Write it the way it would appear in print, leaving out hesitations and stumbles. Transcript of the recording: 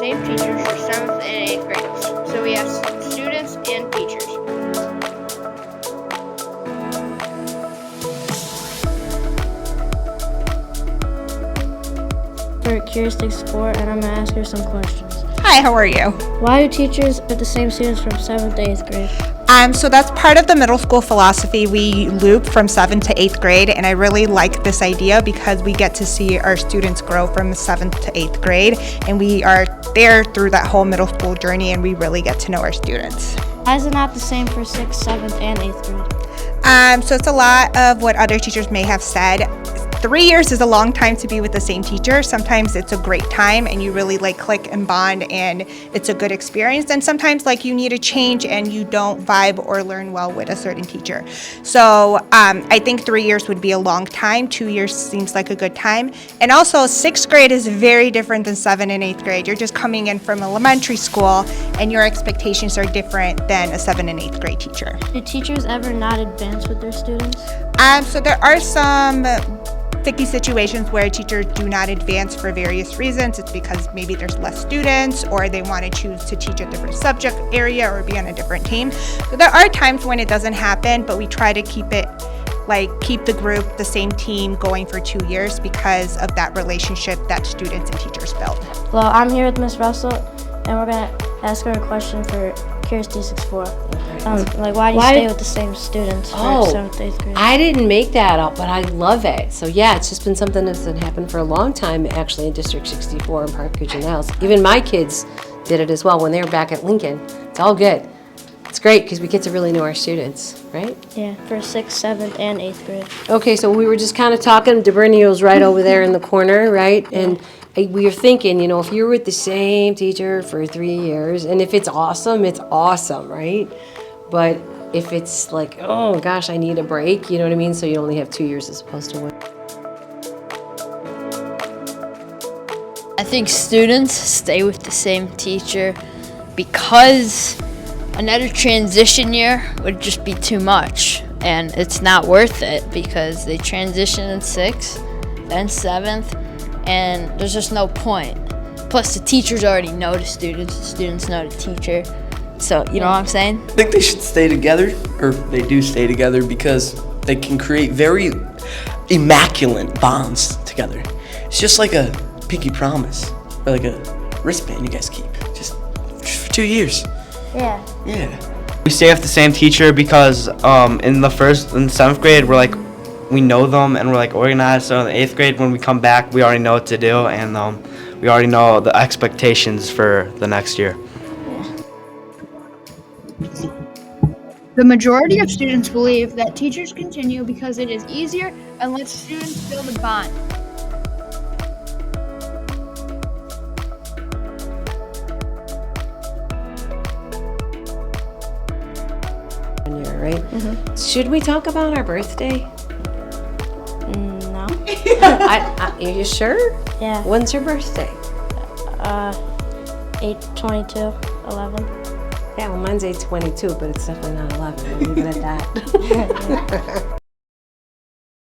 same teachers for 7th and 8th grades. So we have students and teachers. For Curious Takes 4, and I'm going to ask her some questions. Hi, how are you? Why do teachers pick the same students from 7th to 8th grade? So that's part of the middle school philosophy. We loop from 7th to 8th grade, and I really like this idea because we get to see our students grow from 7th to 8th grade, and we are there through that whole middle school journey, and we really get to know our students. Why is it not the same for 6th, 7th, and 8th grade? So it's a lot of what other teachers may have said. 3 years is a long time to be with the same teacher. Sometimes it's a great time and you really click and bond and it's a good experience. And sometimes you need a change and you don't vibe or learn well with a certain teacher. So I think 3 years would be a long time. 2 years seems like a good time. And also 6th grade is very different than 7th and 8th grade. You're just coming in from elementary school and your expectations are different than a 7th and 8th grade teacher. Do teachers ever not advance with their students? So there are some sticky situations where teachers do not advance for various reasons. It's because maybe there's less students or they want to choose to teach a different subject area or be on a different team. So there are times when it doesn't happen, but we try to keep the group, the same team going for 2 years because of that relationship that students and teachers build. Well, I'm here with Miss Russell, and we're going to ask her a question for Curious Takes 4. Why do you stay with the same students for 7th, 8th grade? I didn't make that up, but I love it. So yeah, it's just been something that's been happened for a long time actually in District 64 in Park Ridge and Niles. Even my kids did it as well when they were back at Lincoln. It's all good. It's great because we get to really know our students, right? Yeah, for 6th, 7th, and 8th grade. Okay, so we were just kind of talking, Debrunio's right over there in the corner, right? And we were thinking, if you're with the same teacher for 3 years, and if it's awesome, right? But if it's oh gosh, I need a break, you know what I mean? So you only have 2 years as opposed to 1. I think students stay with the same teacher because another transition year would just be too much, and it's not worth it because they transition in 6th, then 7th, and there's just no point. Plus the teachers already know the students know the teacher. So, you know what I'm saying? I think they should stay together, or they do stay together because they can create very immaculate bonds together. It's just like a pinky promise, or like a wristband you guys keep, just for 2 years. Yeah. Yeah. We stay with the same teacher because in the 7th grade we know them and we're organized. So in the 8th grade when we come back we already know what to do and we already know the expectations for the next year. The majority of students believe that teachers continue because it is easier and lets students build a bond. Right? Mm-hmm. Should we talk about our birthday? No. Are you sure? Yeah. When's your birthday? 8/22/11. Yeah, well, mine's 8/22, but it's definitely not 11. We'll leave it at that.